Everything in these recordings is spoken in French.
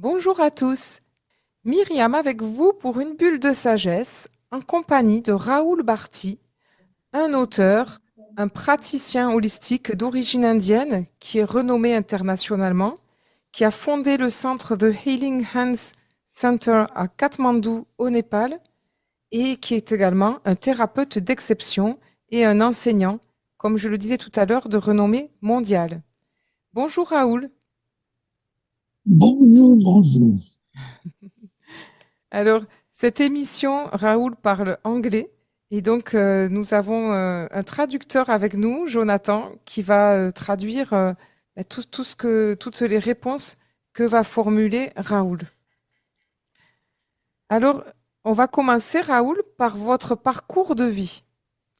Bonjour à tous, Myriam avec vous pour une bulle de sagesse en compagnie de Raoul Barty, un auteur, un praticien holistique d'origine indienne qui est renommé internationalement, qui a fondé le centre The Healing Hands Center à Katmandou au Népal et qui est également un thérapeute d'exception et un enseignant, comme je le disais tout à l'heure, de renommée mondiale. Bonjour Raoul. Bonjour, bonjour. Alors, cette émission, Raoul parle anglais et donc nous avons un traducteur avec nous, Jonathan, qui va traduire toutes les réponses que va formuler Raoul. Alors, on va commencer, Raoul, par votre parcours de vie,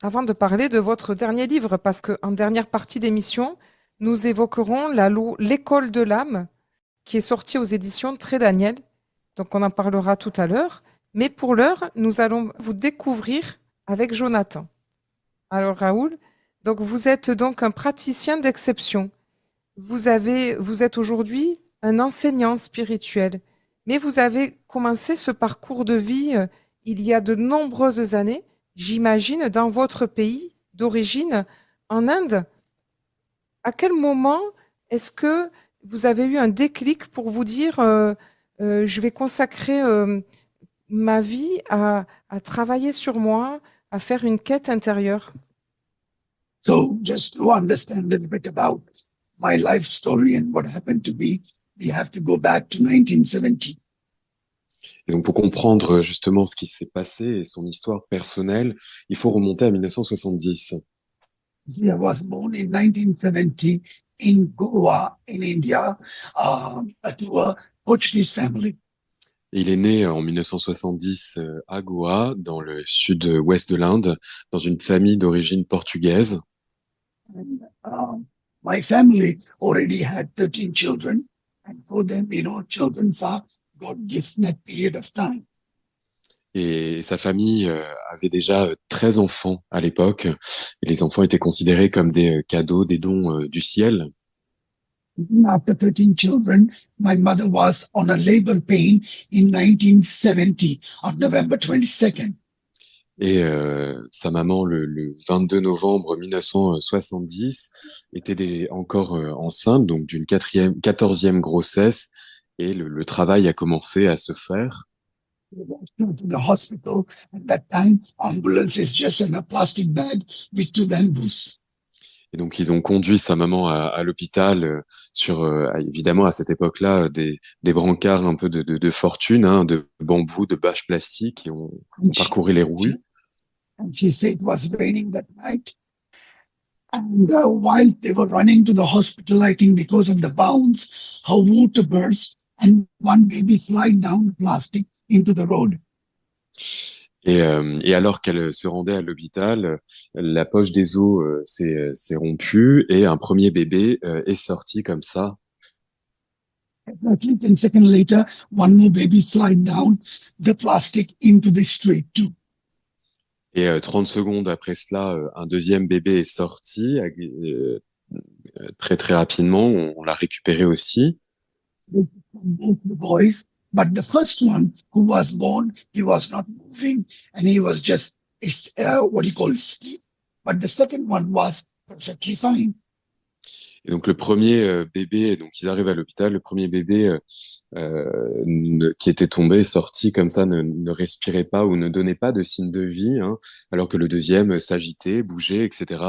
avant de parler de votre dernier livre, parce qu'en dernière partie d'émission, nous évoquerons l'école de l'âme, qui est sortie aux éditions Très Daniel. Donc on en parlera tout à l'heure. Mais pour l'heure, nous allons vous découvrir avec Jonathan. Alors Raoul, donc vous êtes donc un praticien d'exception. Vous êtes aujourd'hui un enseignant spirituel, mais vous avez commencé ce parcours de vie il y a de nombreuses années, j'imagine, dans votre pays d'origine, en Inde. À quel moment est-ce que vous avez eu un déclic pour vous dire je vais consacrer ma vie à travailler sur moi, à faire une quête intérieure? So, just to understand a little bit about my life story and what happened to me, we have to go back to 1970. Et donc, pour comprendre justement ce qui s'est passé et son histoire personnelle, il faut remonter à 1970. See, I was born in 1970 in Goa, in India, to a Portuguese family. Et il est né en 1970 à Goa, dans le sud-ouest de l'Inde, dans une famille d'origine portugaise. And, my family already had 13 children. And for them, children are God gifts in that period of time. Et sa famille avait déjà 13 enfants à l'époque. Et les enfants étaient considérés comme des cadeaux, des dons du ciel. After 13 children, my mother was on a labor pain in 1970 on November 22nd. Et sa maman, le 22 novembre 1970, était encore enceinte, donc d'une 14e grossesse, et le travail a commencé à se faire. We walked to the hospital. At that time, ambulance is just in a plastic bag with two bamboos. Et donc, ils ont conduit sa maman à l'hôpital sur, évidemment, à cette époque-là, des brancards un peu de fortune, hein, de bambou, de bâches plastiques, et on And she, parcourait les rues. and she said it was raining that night. And while they were running to the hospital, I think because of the bounce, her water burst and one baby slid down the plastic into the road. Et alors qu'elle se rendait à l'hôpital, la poche des os s'est rompue et un premier bébé est sorti comme ça. Exactly 10 seconds later, one more baby slid down the plastic into the street too. Et 30 secondes après cela, un deuxième bébé est sorti très très rapidement. On l'a récupéré aussi. Both the boys, but the first one who was born, he was not moving and he was just what you call stiff. But the second one was perfectly fine. Et donc le premier bébé, donc ils arrivent à l'hôpital, le premier bébé qui était tombé, sorti comme ça, ne respirait pas ou ne donnait pas de signe de vie, hein, alors que le deuxième s'agitait, bougeait, etc.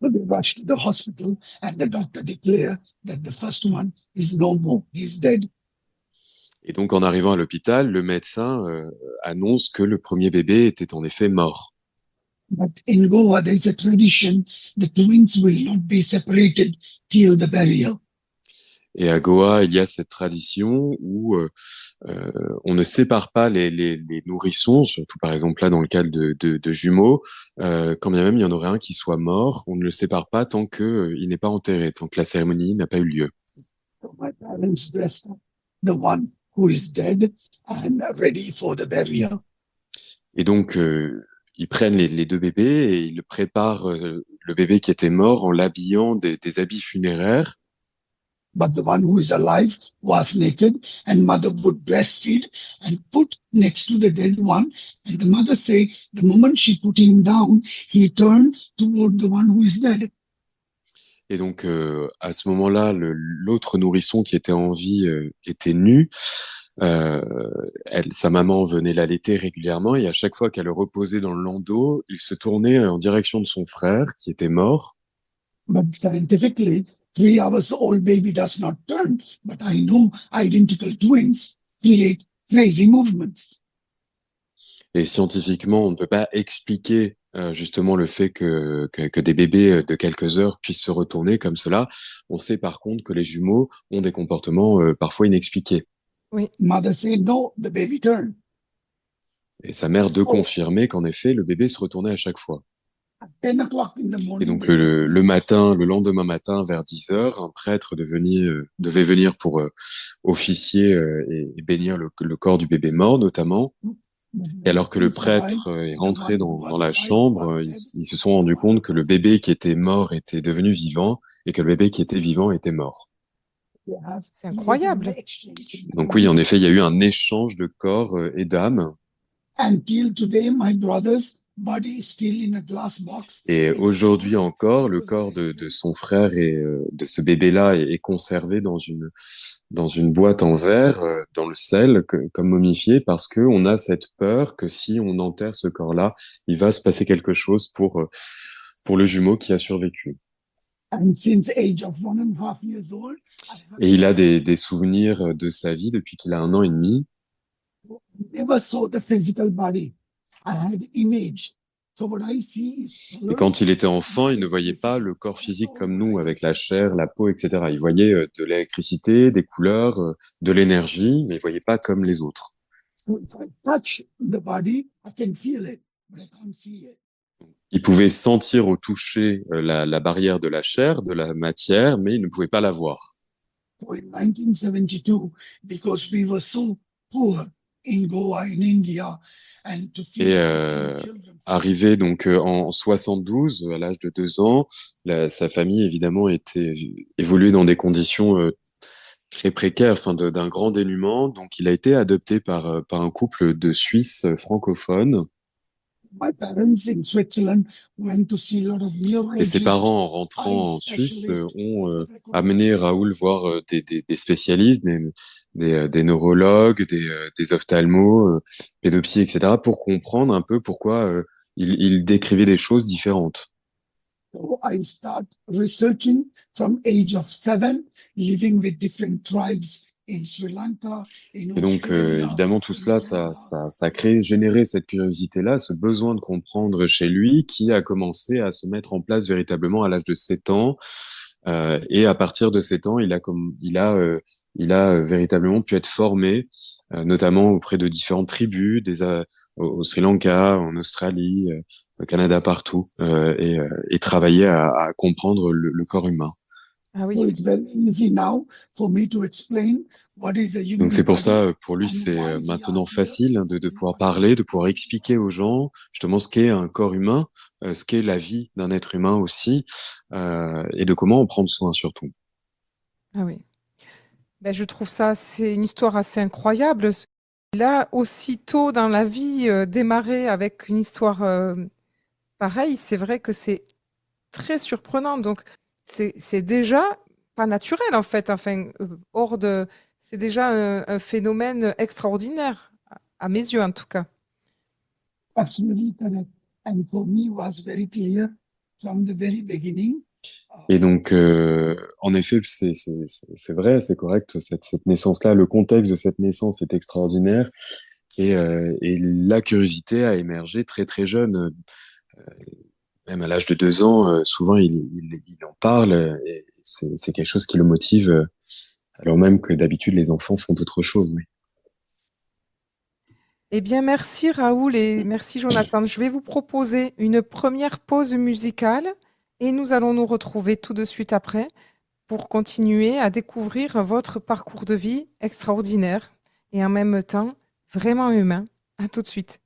So they rushed to the hospital and the doctor declared that the first one is no more, he's dead. Et donc en arrivant à l'hôpital, le médecin annonce que le premier bébé était en effet mort. But in Goa, there is a tradition, the twins will not be separated till the burial. Et à Goa, il y a cette tradition où on ne sépare pas les nourrissons, surtout par exemple là dans le cas de jumeaux, quand bien même il y en aurait un qui soit mort, on ne le sépare pas tant que il n'est pas enterré, tant que la cérémonie n'a pas eu lieu. So my parents dressed up the one who is dead and ready for the burial. Et donc ils prennent les deux bébés et ils le préparent, le bébé qui était mort, en l'habillant des habits funéraires. but the one who is alive was naked, and mother would breastfeed and put next to the dead one. And the mother say, the moment she put him down, he turned toward the one who is dead. Et donc, à ce moment-là, l'autre nourrisson qui était en vie était nu. Sa maman venait l'allaiter régulièrement et à chaque fois qu'elle le reposait dans le landau, il se tournait en direction de son frère qui était mort. But scientifically, 3 hours old baby does not turn. But I know identical twins create crazy movements. Et scientifiquement, on ne peut pas expliquer justement le fait que des bébés de quelques heures puissent se retourner comme cela. On sait par contre que les jumeaux ont des comportements parfois inexpliqués. Oui. Mother said, no, the baby turned. Et sa mère de So, confirmer qu'en effet, le bébé se retournait à chaque fois. at 10 o'clock in the Et morning, donc they had le lendemain matin, vers 10 heures, un prêtre devait venir pour officier et bénir le corps du bébé mort notamment. Et alors que le prêtre est rentré dans la chambre, ils se sont rendus compte que le bébé qui était mort était devenu vivant et que le bébé qui était vivant était mort. C'est incroyable. Donc oui, en effet, il y a eu un échange de corps et d'âmes. Until today, my brother's body is still in a glass box. Et aujourd'hui encore, le corps de son frère et de ce bébé-là est conservé dans une boîte en verre, dans le sel, comme momifié, parce que on a cette peur que si on enterre ce corps-là, il va se passer quelque chose pour le jumeau qui a survécu. And since age of 1.5 years old, Et il a des souvenirs de sa vie depuis qu'il a 1 an et demi. never saw the physical body. I had image. So what I see is Et quand il était enfant, il ne voyait pas le corps physique comme nous, avec la chair, la peau, etc. Il voyait de l'électricité, des couleurs, de l'énergie, mais il voyait pas comme les autres. if I touch the body, I can feel it, but I can't see it. Il pouvait sentir au toucher la barrière de la chair, de la matière, mais il ne pouvait pas la voir. So in 1972, because we were so poor in Goa, in India, and to feed Et 15 children. arrivé donc en 72, à l'âge de 2 ans, sa famille évidemment était évoluait dans des conditions très précaires, enfin d'un grand dénuement. Donc il a été adopté par un couple de Suisses francophones. My parents in Switzerland went to see a lot of Et ses neuroages. parents, en rentrant en Suisse, ont amené Raoul voir des spécialistes, des neurologues, des ophtalmos, pédopsies, etc., pour comprendre un peu pourquoi il décrivait des choses différentes. So I start researching from age of 7, living with different tribes in Sri Lanka, in Et donc, Australia, évidemment, tout in cela, Canada. ça a généré cette curiosité-là, ce besoin de comprendre chez lui, qui a commencé à se mettre en place véritablement à l'âge de 7 ans. Et à partir de 7 ans, il a véritablement pu être formé, notamment auprès de différentes tribus, au Sri Lanka, en Australie, au Canada, partout, et travailler à comprendre le corps humain. Ah So oui. it's very easy now for me to explain what is the human Donc c'est pour body ça, pour lui, and c'est why we maintenant are here. facile de pouvoir parler, de pouvoir expliquer aux gens justement ce qu'est un corps humain, ce qu'est la vie d'un être humain aussi, et de comment en prendre soin surtout. Ah oui. Ben, je trouve ça, c'est une histoire assez incroyable. Là, aussitôt dans la vie, démarrer avec une histoire pareille, c'est vrai que c'est très surprenant. Donc, c'est déjà pas naturel, en fait. Enfin, c'est déjà un phénomène extraordinaire, à mes yeux, en tout cas. Absolutely correct. And for me was very clear from the very beginning. Et donc, en effet, c'est vrai, c'est correct, cette naissance-là, le contexte de cette naissance est extraordinaire, et la curiosité a émergé très très jeune. Même à l'âge de 2 ans, souvent il en parle, et c'est quelque chose qui le motive, alors même que d'habitude les enfants font autre chose. Oui. Eh bien, merci Raoul et merci Jonathan. Je vais vous proposer une première pause musicale et nous allons nous retrouver tout de suite après pour continuer à découvrir votre parcours de vie extraordinaire et en même temps vraiment humain. À tout de suite.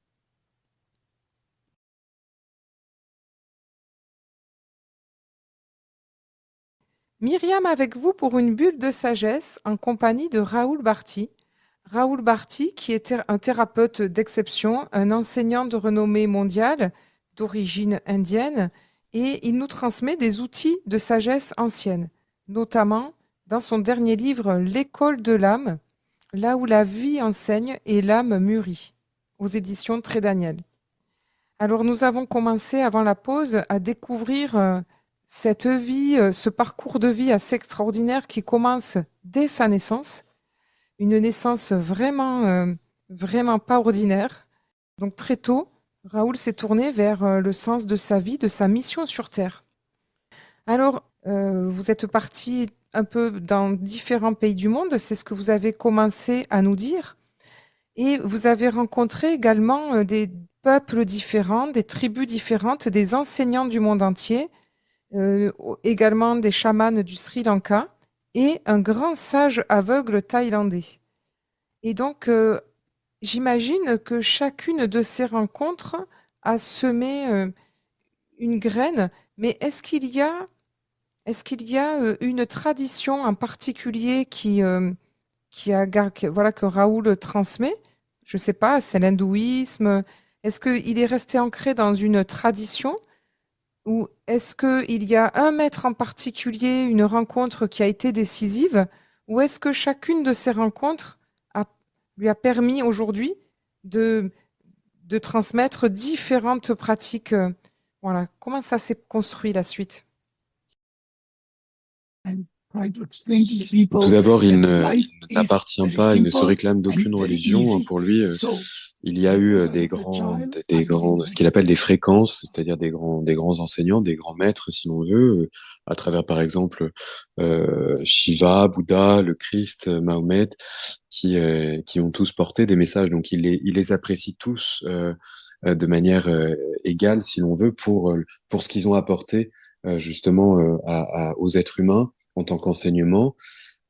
Myriam avec vous pour une bulle de sagesse en compagnie de Raoul Barty. Raoul Barty, qui est un thérapeute d'exception, un enseignant de renommée mondiale, d'origine indienne, et il nous transmet des outils de sagesse ancienne, notamment dans son dernier livre L'école de l'âme, là où la vie enseigne et l'âme mûrit, aux éditions Très Daniel. Alors nous avons commencé avant la pause à découvrir cette vie, ce parcours de vie assez extraordinaire qui commence dès sa naissance, une naissance vraiment pas ordinaire. Donc très tôt, Raoul s'est tourné vers le sens de sa vie, de sa mission sur Terre. Alors, vous êtes parti un peu dans différents pays du monde, c'est ce que vous avez commencé à nous dire. Et vous avez rencontré également des peuples différents, des tribus différentes, des enseignants du monde entier, également des chamans du Sri Lanka et un grand sage aveugle thaïlandais. Et donc, j'imagine que chacune de ces rencontres a semé une graine, mais est-ce qu'il y a une tradition en particulier voilà, que Raoul transmet? Je ne sais pas, c'est l'hindouisme. Est-ce qu'il est resté ancré dans une tradition ou est-ce qu'il y a un maître en particulier, une rencontre qui a été décisive ou est-ce que chacune de ces rencontres lui a permis aujourd'hui de, de transmettre différentes pratiques? Voilà, comment ça s'est construit la suite? And try to explain to the people Tout d'abord, il that life is n'appartient very pas, il ne se simple réclame and d'aucune very religion. easy. Pour lui, So il y a eu because I des was a child, des I grands, didn't ce qu'il appelle des fréquences, c'est-à-dire des grands enseignants, des grands maîtres, si l'on veut, à travers, par exemple, Shiva, Bouddha, le Christ, Mahomet, qui ont tous porté des messages. Donc, il les apprécie tous de manière égale, si l'on veut, pour ce qu'ils ont apporté justement aux êtres humains en tant qu'enseignement.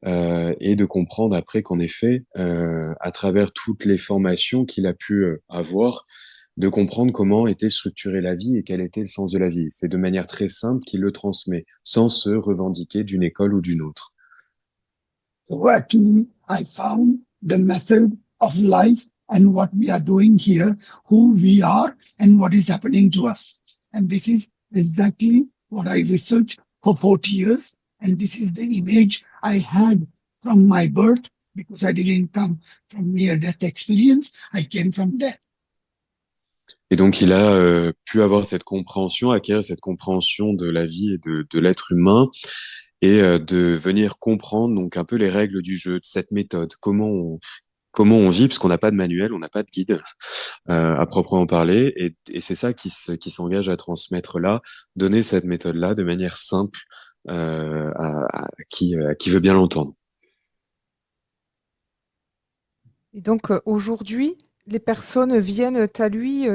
Et de comprendre après qu'en effet, à travers toutes les formations qu'il a pu avoir, de comprendre comment était structurée la vie et quel était le sens de la vie. C'est de manière très simple qu'il le transmet, sans se revendiquer d'une école ou d'une autre. So actually, I found the method of life and what we are doing here, who we are, and what is happening to us. And this is exactly what I researched for 40 years. And this is the image I had from my birth because I didn't come from near-death experience. I came from death. Et donc, il a pu avoir cette compréhension, acquérir cette compréhension de la vie et de l'être humain, et de venir comprendre donc un peu les règles du jeu, de cette méthode, comment on vit, parce qu'on n'a pas de manuel, on n'a pas de guide à proprement parler, et c'est ça qui s'engage à transmettre là, donner cette méthode-là de manière simple à qui veut bien l'entendre. Et donc aujourd'hui, les personnes viennent à lui,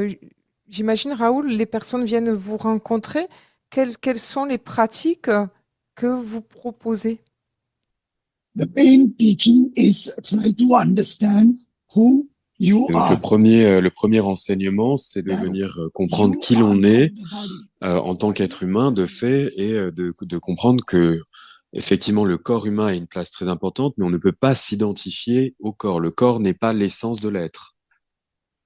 j'imagine Raoul, les personnes viennent vous rencontrer. Quelles sont les pratiques que vous proposez? The main teaching is try to understand who you Et donc are. le premier enseignement, c'est de venir comprendre You qui are l'on est not the body. en tant qu'être humain de fait, et de comprendre que effectivement le corps humain a une place très importante, mais on ne peut pas s'identifier au corps. Le corps n'est pas l'essence de l'être.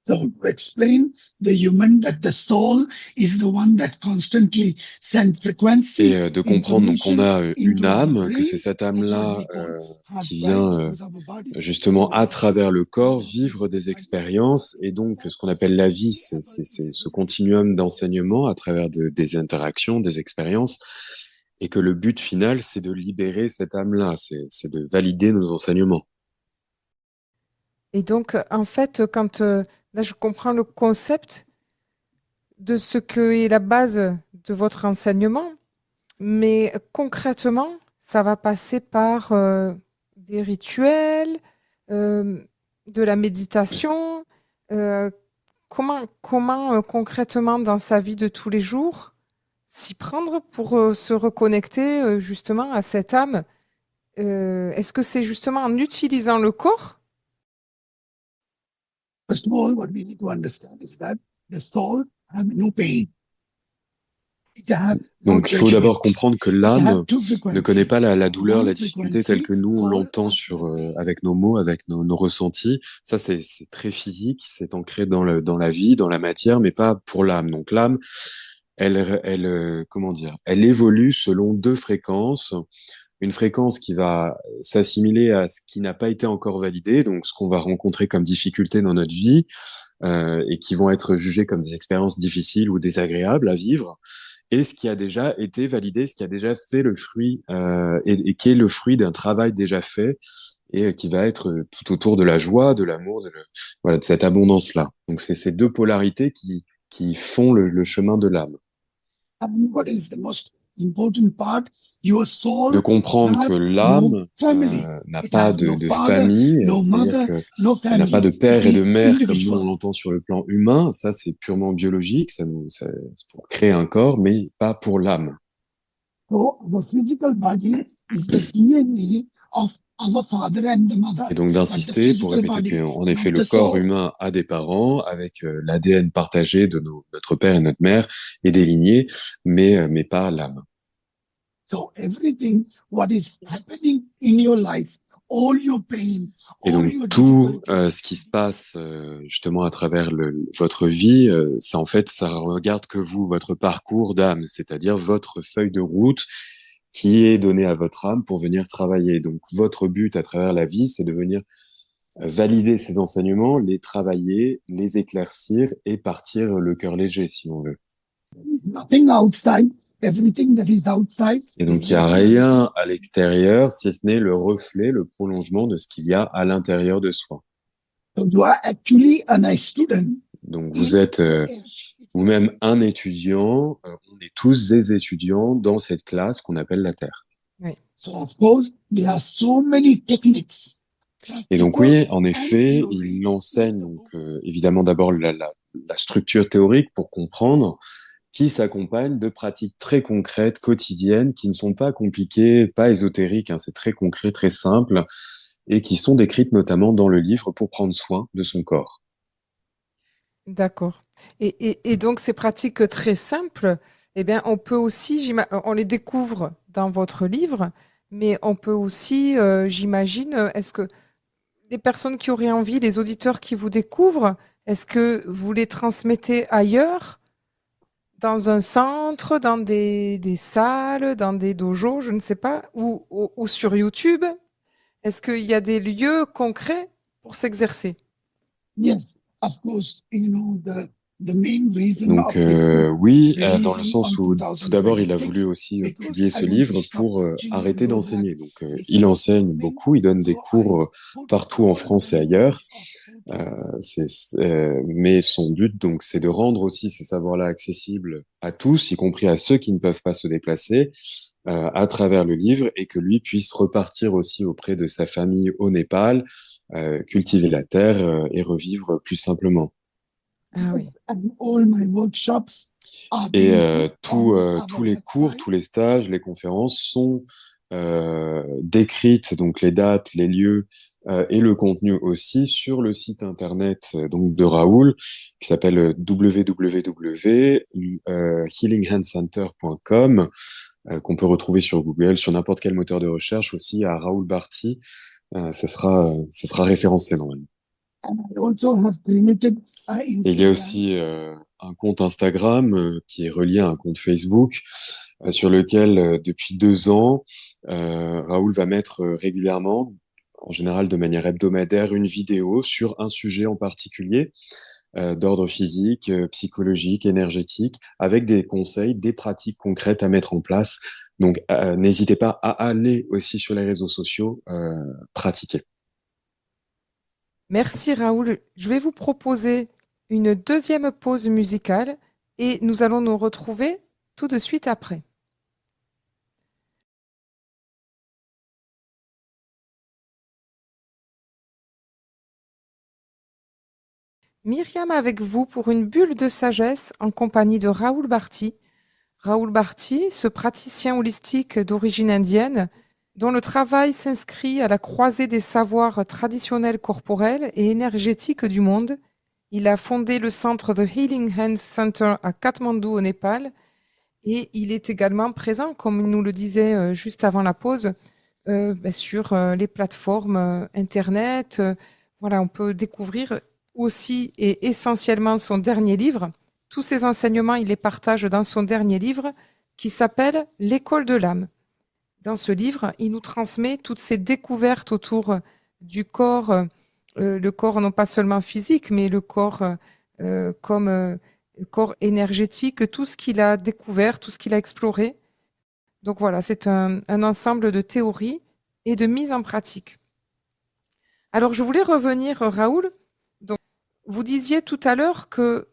So to explain the human that the soul is the one that constantly sends frequency, Et de comprendre donc qu'on a une into our âme, que brain. c'est cette That's what âme-là we call heart qui drive, vient because our body justement is à our travers le corps body. vivre des expériences. Et donc ce qu'on appelle la vie, c'est ce continuum d'enseignement à travers des interactions, des expériences, et que le but final, c'est de libérer cette âme-là, c'est de valider nos enseignements. Et donc, en fait, là, je comprends le concept de ce que est la base de votre enseignement, mais concrètement, ça va passer par des rituels, de la méditation. euh, comment concrètement dans sa vie de tous les jours s'y prendre pour se reconnecter justement à cette âme? Est-ce que c'est justement en utilisant le corps? First of all, what we need to understand is that the soul has no pain. It have no Donc, il faut d'abord judgment. comprendre que It l'âme have two ne connaît frequencies. pas la douleur, One la difficulté telle frequency que nous on called l'entend Atma. avec nos mots, avec nos ressentis. Ça, c'est très physique, c'est ancré dans la vie, dans la matière, mais pas pour l'âme. Donc, l'âme, comment dire, elle évolue selon deux fréquences. Une fréquence qui va s'assimiler à ce qui n'a pas été encore validé, donc ce qu'on va rencontrer comme difficulté dans notre vie, et qui vont être jugées comme des expériences difficiles ou désagréables à vivre, et ce qui a déjà été validé, ce qui a déjà fait le fruit, et qui est le fruit d'un travail déjà fait, et qui va être tout autour de la joie, de l'amour, voilà, de cette abondance-là. Donc c'est ces deux polarités qui font le chemin de l'âme. And what is the most important part? Your De soul comprendre que has no l'âme family. n'a It pas has no de father, famille, no c'est-à-dire mother, que no elle n'a pas de family. père It et de is mère comme nous on individual. l'entend sur le plan humain. Ça, c'est purement biologique, c'est pour créer un corps, mais pas pour l'âme. So the physical body is the DNA of our father and the mother. Et donc But the d'insister pour physical répéter que, body, en effet, not le the corps soul. humain a des parents avec l'ADN partagé de notre père et notre mère et des lignées, mais pas l'âme. So everything what is happening in your life, all your pain, Et all donc your tout difficulties, ce qui se passe justement à travers votre vie, ça en fait, ça regarde que vous, votre parcours d'âme, c'est-à-dire votre feuille de route qui est donnée à votre âme pour venir travailler. Donc votre but à travers la vie, c'est de venir valider ces enseignements, les travailler, les éclaircir et partir le cœur léger, si on veut. nothing outside. Everything that is outside Et is donc, il n'y a just a rien reflection. à l'extérieur, si ce n'est le reflet, le prolongement de ce qu'il y a à l'intérieur de soi. So you are actually a student. Donc, vous êtes vous-même un étudiant, on est tous des étudiants dans cette classe qu'on appelle la Terre. Oui. So of course, there are so many techniques. Et donc oui, en effet, il enseigne donc évidemment d'abord la structure théorique pour comprendre, qui s'accompagne de pratiques très concrètes, quotidiennes, qui ne sont pas compliquées, pas ésotériques, hein, c'est très concret, très simple, et qui sont décrites notamment dans le livre pour prendre soin de son corps. D'accord. Et donc, ces pratiques très simples, eh bien, on peut aussi, on les découvre dans votre livre, mais on peut aussi, j'imagine, est-ce que les personnes qui auraient envie, les auditeurs qui vous découvrent, est-ce que vous les transmettez ailleurs, dans un centre, dans des salles, dans des dojos, je ne sais pas, ou sur YouTube? Est-ce qu'il y a des lieux concrets pour s'exercer? Yes, of course, the main reason Donc of this book oui, dans le releasing sens on où tout d'abord, il a 2026, voulu aussi because publier I ce want to livre stop pour teaching and arrêter go back d'enseigner. Donc to il some enseigne thing. beaucoup, il donne des So I cours put partout en all France et the ailleurs. notes of Mais son but, donc, c'est de rendre aussi ces savoirs-là accessibles à tous, y compris à ceux qui ne peuvent pas se déplacer, à travers le livre, et que lui puisse repartir aussi auprès de sa famille au Népal, cultiver la terre et revivre plus simplement. Ah oui. and all my workshops are Et being put on tous our les cours, website. tous les stages, les conférences sont décrites, donc les dates, les lieux et le contenu aussi sur le site internet donc de Raoul qui s'appelle www.healinghandcenter.com qu'on peut retrouver sur Google, sur n'importe quel moteur de recherche aussi à Raoul Barty. Ça sera référencé normalement. And I also have created Et il y a Instagram. aussi un compte Instagram qui est relié à un compte Facebook sur lequel, depuis 2 ans, Raoul va mettre régulièrement, en général de manière hebdomadaire, une vidéo sur un sujet en particulier, d'ordre physique, psychologique, énergétique, avec des conseils, des pratiques concrètes à mettre en place. Donc, n'hésitez pas à aller aussi sur les réseaux sociaux pratiquer. Merci Raoul. Je vais vous proposer une deuxième pause musicale et nous allons nous retrouver tout de suite après. Myriam avec vous pour une bulle de sagesse en compagnie de Raoul Barty. Raoul Barty, ce praticien holistique d'origine indienne, dont le travail s'inscrit à la croisée des savoirs traditionnels corporels et énergétiques du monde. Il a fondé le centre The Healing Hands Center à Katmandou au Népal Et il est également présent, comme il nous le disait juste avant la pause, sur les plateformes Internet. Voilà, on peut découvrir aussi et essentiellement son dernier livre. Tous ces enseignements, il les partage dans son dernier livre qui s'appelle L'école de l'âme. Dans ce livre, il nous transmet toutes ces découvertes autour du corps, le corps non pas seulement physique, mais le corps comme corps énergétique, tout ce qu'il a découvert, tout ce qu'il a exploré. Donc voilà, c'est un ensemble de théories et de mise en pratique. Alors je voulais revenir, Raoul. Donc, vous disiez tout à l'heure que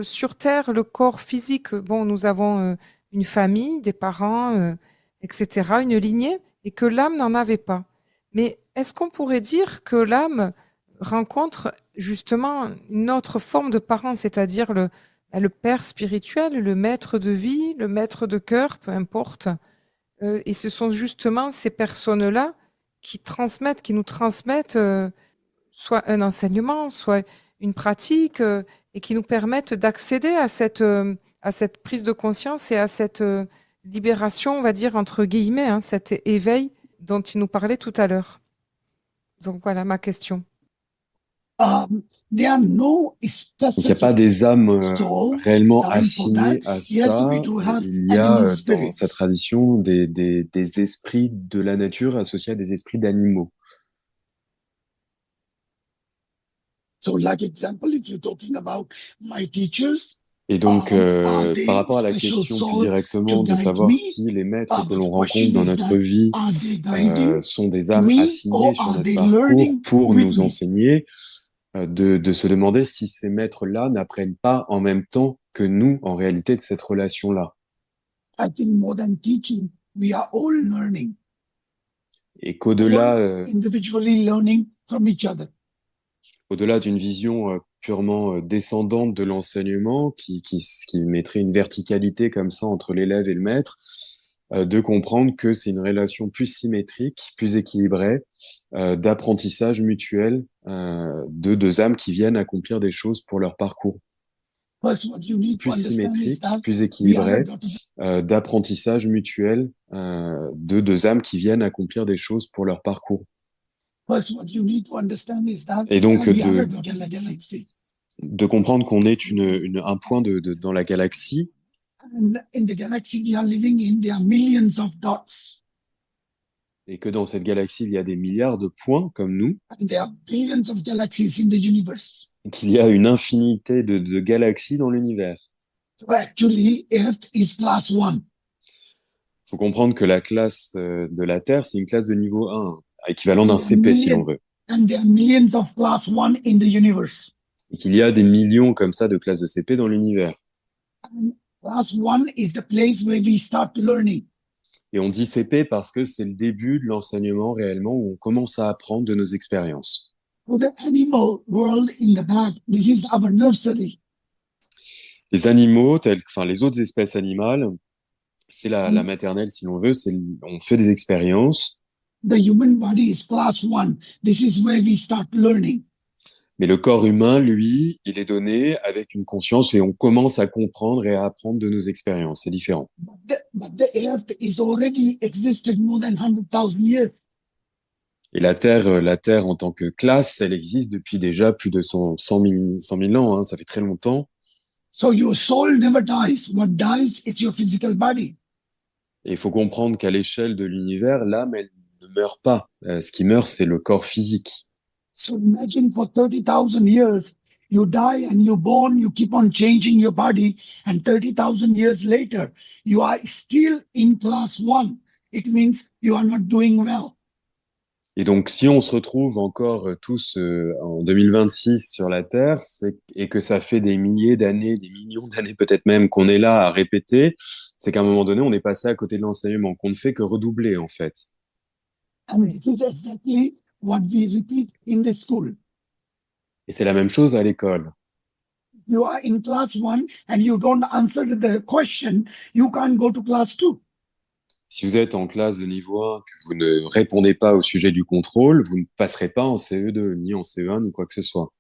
sur Terre, le corps physique, bon, nous avons une famille, des parents, etc., une lignée, et que l'âme n'en avait pas. Mais est-ce qu'on pourrait dire que l'âme rencontre justement une autre forme de parent, c'est-à-dire le père spirituel, le maître de vie, le maître de cœur, peu importe. Et ce sont justement ces personnes-là qui nous transmettent soit un enseignement, soit une pratique, et qui nous permettent d'accéder à cette prise de conscience et à cette libération, on va dire, entre guillemets, hein, cet éveil dont il nous parlait tout à l'heure. Donc voilà ma question. There are no Donc, il n'y a pas specific des âmes soul réellement designed for that. assignées à Yes, ça. we do have Il y animal a dans sa spirits. tradition des esprits de la nature associés à des esprits d'animaux. So, like example, if you're talking about my teachers, Et donc, are par they rapport à la special question plus soul to directement de guide savoir me? si les maîtres que The l'on rencontre question dans is notre that vie are they guiding sont des âmes me assignées or sur are notre they parcours learning pour with nous me? enseigner, de se demander si ces maîtres-là n'apprennent pas en même temps que nous, en réalité, de cette relation-là. I think more than teaching, we are all learning, Et all qu'au-delà individually learning from each other. au-delà d'une vision purement descendante de l'enseignement, qui mettrait une verticalité comme ça entre l'élève et le maître, de comprendre que c'est une relation plus symétrique, plus équilibrée, d'apprentissage mutuel de deux âmes qui viennent accomplir des choses pour leur parcours. First, what you need to Plus understand is symétrique, that plus we are a équilibré, d'apprentissage mutuel de deux âmes qui viennent accomplir des choses pour leur parcours. First, what you need to understand is that Et donc we are a galaxy. de comprendre qu'on est un point dans la galaxie. And in the galaxy we are living in, there are millions of dots. Et que dans cette galaxie, il y a des milliards de points comme nous, And there are billions of galaxies in the universe. et qu'il y a une infinité de galaxies dans l'univers. So actually, Earth is class 1. Il faut comprendre que la classe de la Terre, c'est une classe de niveau 1, équivalent d'un CP si l'on veut. And there are millions of class 1 in the universe. Et qu'il y a des millions comme ça de classes de CP dans l'univers. And class 1 is the place where we start learning. Et on dit CP parce que c'est le début de l'enseignement réellement où on commence à apprendre de nos expériences. For the animal world in the back, this is our nursery. Les animaux, enfin les autres espèces animales, c'est la maternelle si l'on veut, on fait des expériences. The human body is class 1. This is where we start learning. Mais le corps humain, lui, il est donné avec une conscience et on commence à comprendre et à apprendre de nos expériences. C'est différent. But the Earth is already existed more than 100,000 years. Et la Terre en tant que classe, elle existe depuis déjà plus de 100 000 ans. Hein, ça fait très longtemps. So your soul never dies. What dies is your physical body. Et il faut comprendre qu'à l'échelle de l'univers, l'âme, elle ne meurt pas. Ce qui meurt, c'est le corps physique. So imagine for 30,000 years, you die and you're born, you keep on changing your body, and 30,000 years later, you are still in class 1. It means you are not doing well. Et donc, si on se retrouve encore tous en 2026 sur la Terre, et que ça fait des milliers d'années, des millions d'années peut-être même qu'on est là à répéter, c'est qu'à un moment donné, on est passé à côté de l'enseignement, qu'on ne fait que redoubler en fait. And this is exactly what we repeat in the school. Et c'est la même chose à l'école. You are in class 1 and you don't answer the question, you can't go to class 2. Si vous êtes en classe de niveau 1, que vous ne répondez pas au sujet du contrôle, vous ne passerez pas en CE2, ni en CE1, ni quoi que ce soit.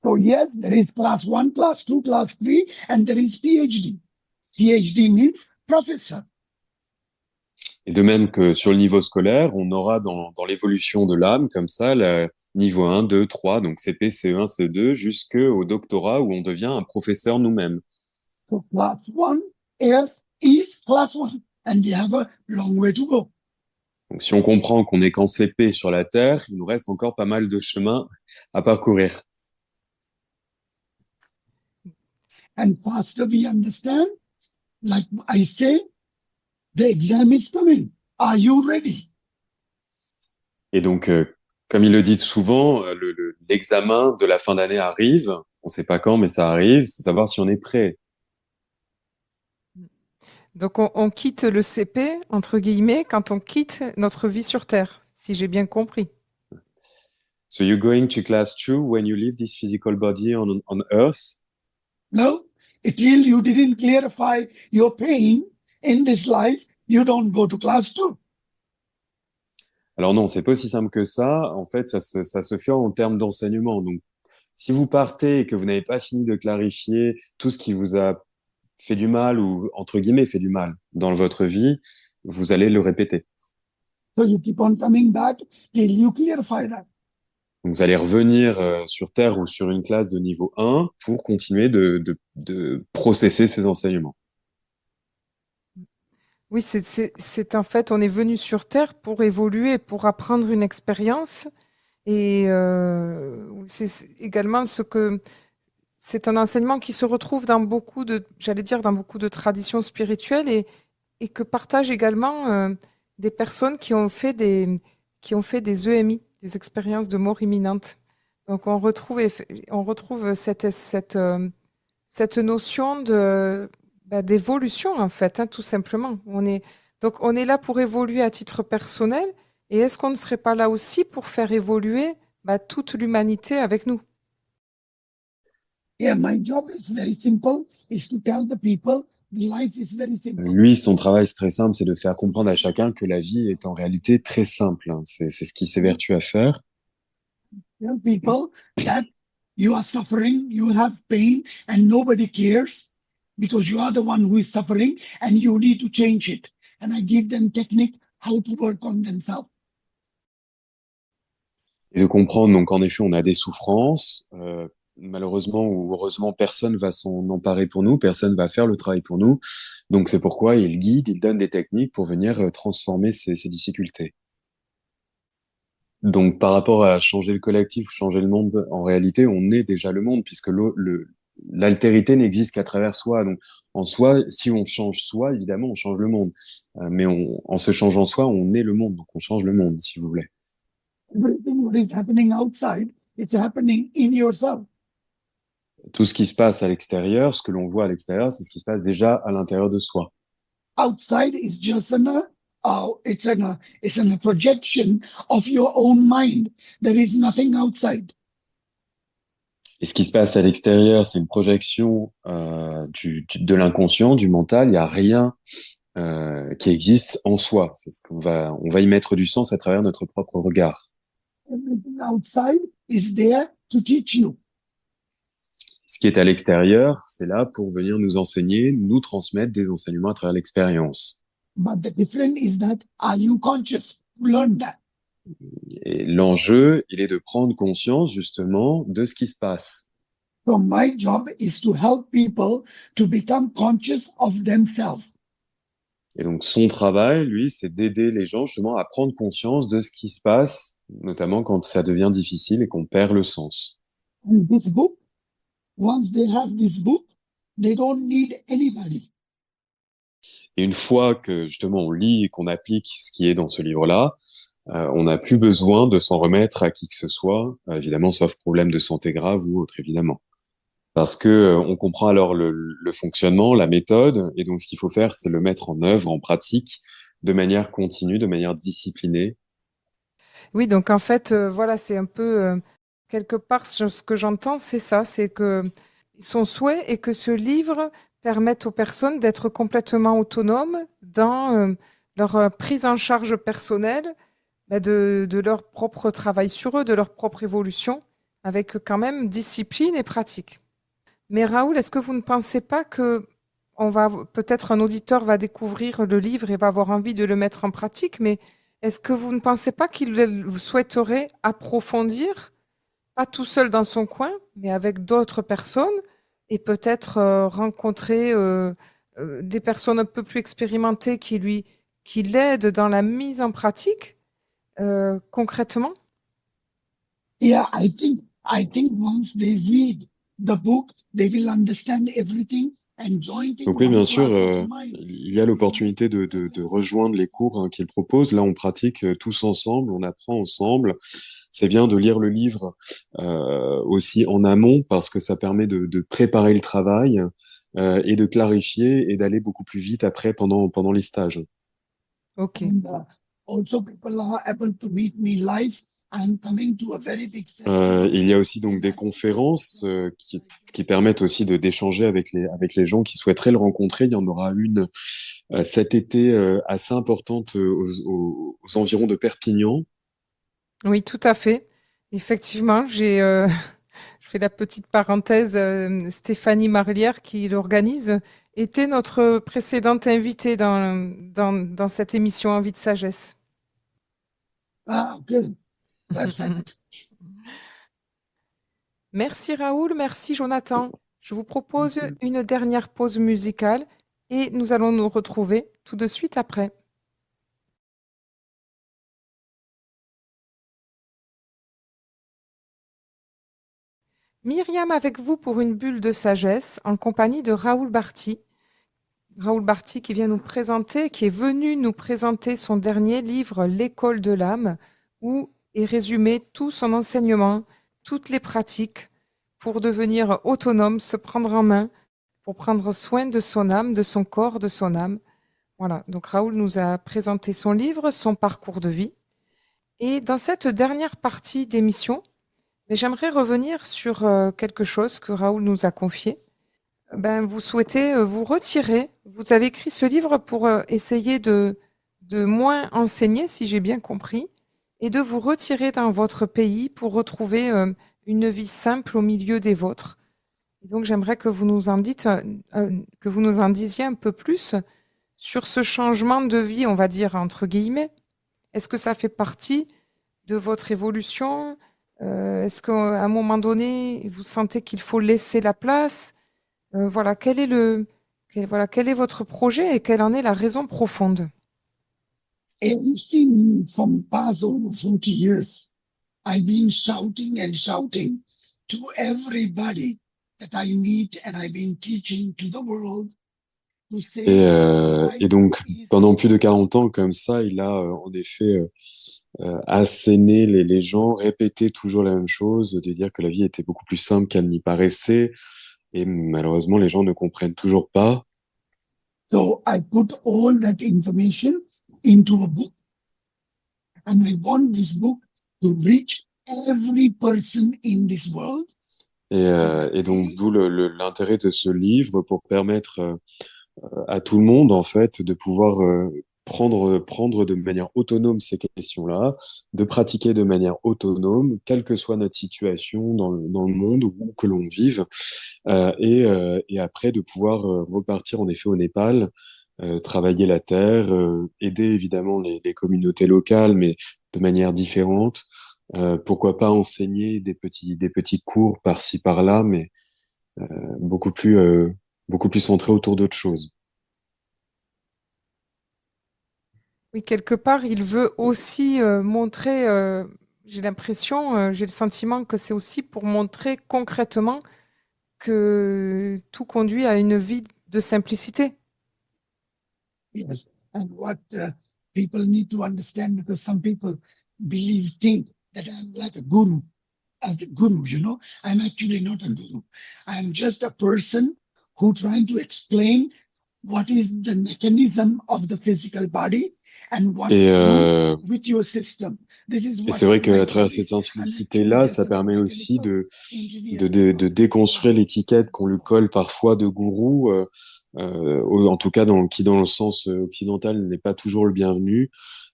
So yes, there is class 1, class 2, class 3, and there is PhD. PhD means professor. Et de même que sur le niveau scolaire, on aura dans l'évolution de l'âme, comme ça, le niveau 1, 2, 3, donc CP, CE1, CE2, jusqu'au doctorat où on devient un professeur nous-mêmes. So class 1 is class 1, and we have a long way to go. Donc si on comprend qu'on n'est qu'en CP sur la Terre, il nous reste encore pas mal de chemin à parcourir. And faster we understand, like I say, the exam is coming. Are you ready? Et donc, comme il le dit souvent, l'examen de la fin d'année arrive. On ne sait pas quand, mais ça arrive. C'est savoir si on est prêt. Donc on quitte le CP, entre guillemets, quand on quitte notre vie sur Terre, si j'ai bien compris. So you're going to class 2 when you leave this physical body on Earth? No, until you didn't clarify your pain in this life, you don't go to class 2. Alors non, c'est pas aussi simple que ça. En fait, ça se fait en termes d'enseignement. Donc, si vous partez et que vous n'avez pas fini de clarifier tout ce qui vous a fait du mal ou, entre guillemets, fait du mal dans votre vie, vous allez le répéter. So you keep on coming back till you clarify that. Donc, vous allez revenir sur Terre ou sur une classe de niveau 1 pour continuer de processer ces enseignements. Oui, c'est en fait, on est venu sur Terre pour évoluer, pour apprendre une expérience. Et c'est également c'est un enseignement qui se retrouve dans beaucoup dans beaucoup de traditions spirituelles et que partagent également des personnes qui ont fait des EMI, des expériences de mort imminente. Donc on retrouve cette notion d'évolution en fait, hein, tout simplement. On est là pour évoluer à titre personnel. Et est-ce qu'on ne serait pas là aussi pour faire évoluer toute l'humanité avec nous? Yeah, my job is very simple, is to tell the people life is very simple. Lui, son travail, c'est très simple, c'est de faire comprendre à chacun que la vie est en réalité très simple. Hein. C'est ce qu'il s'évertue à faire. Tell people that you are suffering, you have pain, and nobody cares because you are the one who is suffering and you need to change it. And I give them technique how to work on themselves. Et de comprendre, donc en effet, on a des souffrances. Malheureusement ou heureusement, personne va s'en emparer pour nous, personne va faire le travail pour nous. Donc c'est pourquoi il guide, il donne des techniques pour venir transformer ces difficultés. Donc par rapport à changer le collectif ou changer le monde, en réalité, on est déjà le monde puisque l'altérité n'existe qu'à travers soi. Donc en soi, si on change soi, évidemment, on change le monde. Mais en se changeant soi, on est le monde. Donc on change le monde, si vous voulez. Everything what is happening outside, it's happening in yourself. Tout ce qui se passe à l'extérieur, ce que l'on voit à l'extérieur, c'est ce qui se passe déjà à l'intérieur de soi. Outside is just it's a projection of your own mind. There is nothing outside. Et ce qui se passe à l'extérieur, c'est une projection de l'inconscient, du mental. Il n'y a rien qui existe en soi. C'est ce on va y mettre du sens à travers notre propre regard. Everything outside is there to teach you. Ce qui est à l'extérieur, c'est là pour venir nous enseigner, nous transmettre des enseignements à travers l'expérience. But the difference is that are you conscious to learn that? Et l'enjeu, il est de prendre conscience justement de ce qui se passe. So my job is to help people to become conscious of themselves. Et donc son travail, lui, c'est d'aider les gens justement à prendre conscience de ce qui se passe, notamment quand ça devient difficile et qu'on perd le sens. And this book, once they have this book, they don't need anybody. Et une fois que justement on lit et qu'on applique ce qui est dans ce livre-là, on n'a plus besoin de s'en remettre à qui que ce soit, évidemment, sauf problème de santé grave ou autre, évidemment. Parce que on comprend alors le fonctionnement, la méthode, et donc ce qu'il faut faire, c'est le mettre en œuvre, en pratique, de manière continue, de manière disciplinée. Oui, donc en fait, voilà, c'est un peu quelque part ce que j'entends, c'est ça, c'est que son souhait est que ce livre permette aux personnes d'être complètement autonomes dans leur prise en charge personnelle, de leur propre travail sur eux, de leur propre évolution, avec quand même discipline et pratique. Mais Raoul, est-ce que vous ne pensez pas que peut-être un auditeur va découvrir le livre et va avoir envie de le mettre en pratique, mais est-ce que vous ne pensez pas qu'il souhaiterait approfondir, pas tout seul dans son coin, mais avec d'autres personnes et peut-être rencontrer des personnes un peu plus expérimentées qui l'aident dans la mise en pratique concrètement? Yeah, I think once they read the book, they will understand everything and jointing Donc oui, one bien sûr, class of mind. il y a l'opportunité de rejoindre les cours qu'il propose. Là, on pratique tous ensemble, on apprend ensemble. C'est bien de lire le livre aussi en amont parce que ça permet de préparer le travail et de clarifier et d'aller beaucoup plus vite après pendant les stages. Ok. And also, people are able to meet me live. I'm coming to a very big session. Il y a aussi donc des conférences qui permettent aussi d'échanger avec les gens qui souhaiteraient le rencontrer. Il y en aura une cet été assez importante aux environs de Perpignan. Oui, tout à fait. Effectivement, je fais la petite parenthèse, Stéphanie Marlière qui l'organise était notre précédente invitée dans cette émission Envie de sagesse. Ah, good. Perfect. Merci Raoul, merci Jonathan. Je vous propose une dernière pause musicale et nous allons nous retrouver tout de suite après. Myriam avec vous pour une bulle de sagesse en compagnie de Raoul Barty. Raoul Barty qui vient nous présenter, qui est venu nous présenter son dernier livre, L'école de l'âme, où est résumé tout son enseignement, toutes les pratiques pour devenir autonome, se prendre en main, pour prendre soin de son âme, de son corps, de son âme. Voilà, donc Raoul nous a présenté son livre, son parcours de vie. Et dans cette dernière partie d'émission, mais j'aimerais revenir sur quelque chose que Raoul nous a confié. Ben, vous souhaitez vous retirer. Vous avez écrit ce livre pour essayer de moins enseigner, si j'ai bien compris, et de vous retirer dans votre pays pour retrouver une vie simple au milieu des vôtres. Et donc, j'aimerais que vous nous en que vous nous en disiez un peu plus sur ce changement de vie, on va dire, entre guillemets. Est-ce que ça fait partie de votre évolution? Est-ce qu'à un moment donné, vous sentez qu'il faut laisser la place? Voilà, voilà, quel est votre projet et quelle en est la raison profonde? And you've seen from past over 40 years, I've been shouting and shouting to everybody that I meet, and I've been teaching to the world to say Et life donc, is pendant plus de 40 ans, comme ça, il a en effet asséné les gens, répété toujours la même chose, de dire que la vie était beaucoup plus simple qu'elle n'y paraissait. Et malheureusement, les gens ne comprennent toujours pas. so I put all that information into a book, and I want this book to reach every person in this world. Et donc, d'où l'intérêt de ce livre pour permettre à tout le monde, en fait, de pouvoir prendre de manière autonome ces questions-là, de pratiquer de manière autonome, quelle que soit notre situation dans le monde où que l'on vive, et après de pouvoir repartir en effet au Népal, travailler la terre, aider évidemment les communautés locales, mais de manière différente. Pourquoi pas enseigner des petits cours par-ci par-là, mais euh, beaucoup plus euh, beaucoup plus centrés autour d'autres choses. Oui, quelque part, il veut aussi montrer, j'ai l'impression, j'ai le sentiment que c'est aussi pour montrer concrètement que tout conduit à une vie de simplicité. Yes, and what people need to understand, because some people think that I'm like a guru, as a guru, I'm actually not a guru. I'm just a person who trying to explain what is the mechanism of the physical body and what Et, to euh, do with your system. This is et what c'est vrai qu'à my travers colleague cette and actually simplicité-là, ça just a permet aussi mechanical engineer de déconstruire l'étiquette qu'on lui colle parfois de gourou, en tout cas qui dans le sens occidental n'est pas toujours le bienvenu.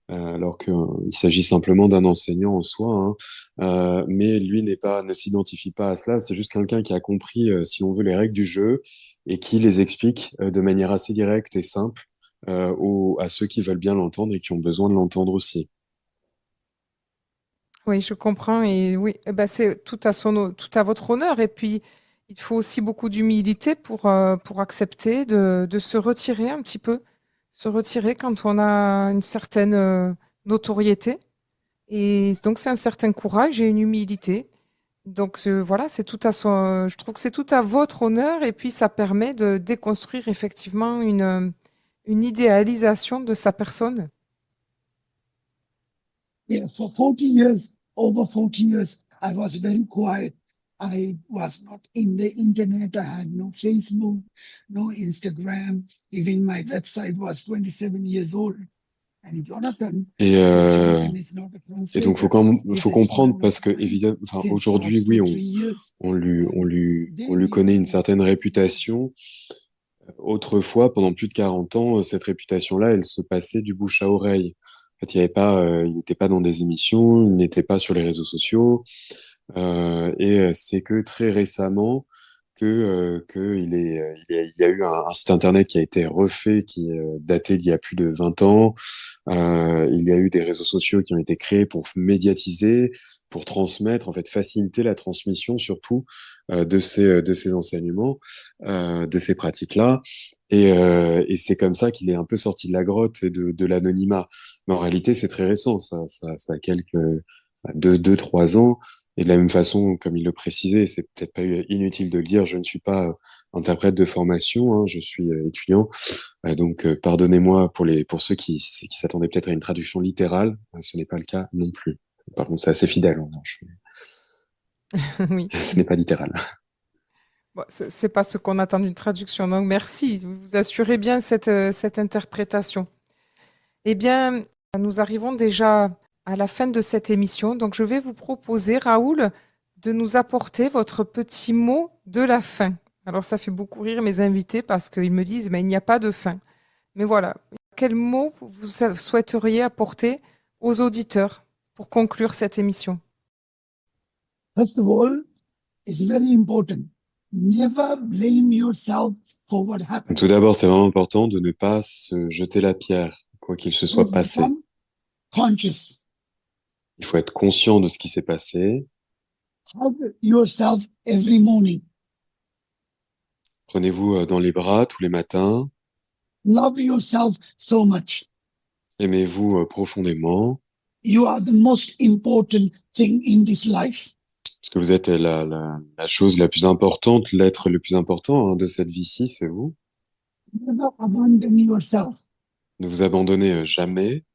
alors qu'il s'agit simplement d'un enseignant en soi, hein. Mais lui ne s'identifie pas à cela. C'est juste quelqu'un qui a compris, si on veut, les règles du jeu et qui les explique de manière assez directe et simple à ceux qui veulent bien l'entendre et qui ont besoin de l'entendre aussi. Oui, je comprends et oui, eh ben, c'est tout à votre honneur. Et puis, il faut aussi beaucoup d'humilité pour accepter de se retirer un petit peu, se retirer quand on a une certaine notoriété. Et donc, c'est un certain courage et une humilité. Donc, voilà, je trouve que c'est tout à votre honneur et puis ça permet de déconstruire effectivement une idéalisation de sa personne. Yeah, for 40 years, over 40 years, I was very quiet. I was not in the internet. I had no Facebook, no Instagram. Even my website was 27 years old. And Jonathan, Et, Jonathan is not a et donc, translator. He's faut a comprendre student of parce que, mine évidemment, enfin, since aujourd'hui, last oui, 2, 3 years. on They lui used connaît une to certaine réputation. Autrefois, pendant plus de 40 ans, cette réputation-là, elle se passait du bouche à oreille. En fait, il n'était pas dans des émissions, il n'était pas sur les réseaux sociaux, c'est que très récemment que il y a eu un site internet qui a été refait, qui est daté d'il y a plus de 20 ans. Il y a eu des réseaux sociaux qui ont été créés pour médiatiser, pour transmettre, en fait, faciliter la transmission surtout de ces enseignements, de ces pratiques-là. Et c'est comme ça qu'il est un peu sorti de la grotte et de l'anonymat. Mais en réalité, c'est très récent, ça a quelques 2, 3 ans. Et de la même façon, comme il le précisait, c'est peut-être pas inutile de le dire, je ne suis pas interprète de formation, hein, je suis étudiant. Donc, pardonnez-moi pour ceux qui s'attendaient peut-être à une traduction littérale, ce n'est pas le cas non plus. Par contre, c'est assez fidèle, en revanche. Oui. Ce n'est pas littéral. Bon, c'est pas ce qu'on attend d'une traduction. Donc, merci. Vous assurez bien cette interprétation. Eh bien, nous arrivons déjà à la fin de cette émission. Donc, je vais vous proposer, Raoul, de nous apporter votre petit mot de la fin. Alors, ça fait beaucoup rire mes invités parce qu'ils me disent, mais il n'y a pas de fin. Mais voilà, quel mot vous souhaiteriez apporter aux auditeurs pour conclure cette émission? First of all, it's very important. Never blame yourself for what happened. Tout d'abord, c'est vraiment important de ne pas se jeter la pierre, quoi qu'il se soit Just passé. become conscious. Il faut être conscient de ce qui s'est passé. Hug yourself every morning. Prenez-vous dans les bras tous les matins. Love yourself so much. Aimez-vous profondément, You are the most important thing in this life. parce que vous êtes la chose la plus importante, l'être le plus important, hein, de cette vie-ci, c'est vous. Never abandon yourself Ne vous abandonnez jamais,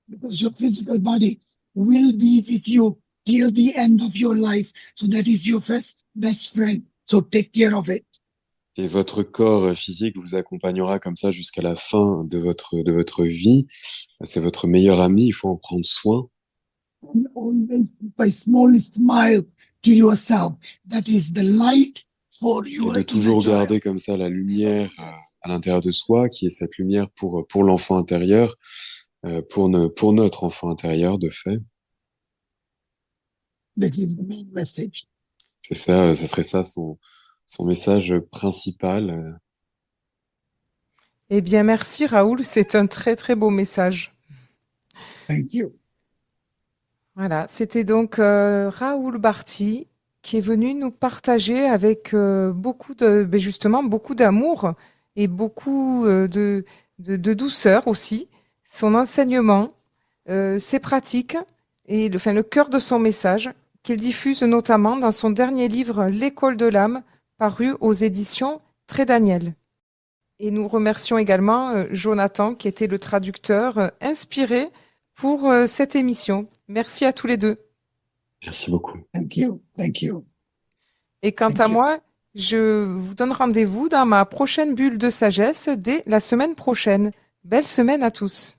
because your physical body will be with you till the end of your life. So that is your best friend. So take care of it. et votre corps physique vous accompagnera comme ça jusqu'à la fin de votre vie. C'est votre meilleur ami, il faut en prendre soin. And always keep a small smile to yourself. That is the light for Et your de toujours inner child. garder comme ça la lumière à l'intérieur de soi, qui est cette lumière pour l'enfant intérieur, pour notre enfant intérieur, de fait. That is the main message. C'est ça, ce serait ça son message principal. Eh bien, merci Raoul, c'est un très très beau message. Thank you. Voilà, c'était donc Raoul Barty qui est venu nous partager avec justement beaucoup d'amour et beaucoup de douceur aussi son enseignement, ses pratiques et le cœur de son message qu'il diffuse notamment dans son dernier livre L'école de l'âme, paru aux éditions Très Daniel. Et nous remercions également Jonathan qui était le traducteur inspiré pour cette émission. Merci à tous les deux. Merci beaucoup. Thank you. Thank you. Et quant Thank à you. moi, je vous donne rendez-vous dans ma prochaine bulle de sagesse dès la semaine prochaine. Belle semaine à tous.